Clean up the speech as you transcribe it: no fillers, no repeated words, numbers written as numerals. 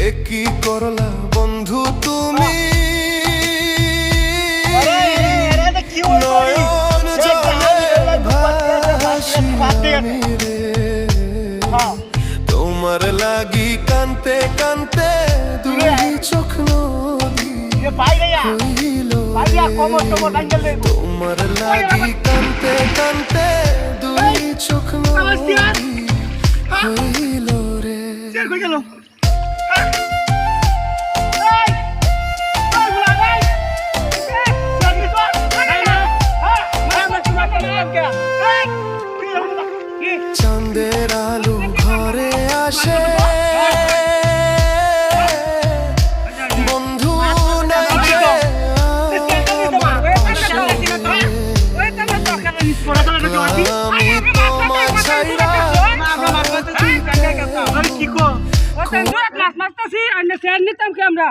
কি করলা বন্ধু তুমি নয়ন জলে ভাসি আমি রে তোমার লাগি কানতে কানতে দুই চোখ নদী হইল তোমার লাগি কানতে কানতে দুই চোখ নদী হইল রে চাঁদের আলো ঘরে আসে বন্ধু নাই যে আমার পাশে আমি তোমার ছাইরা আমরা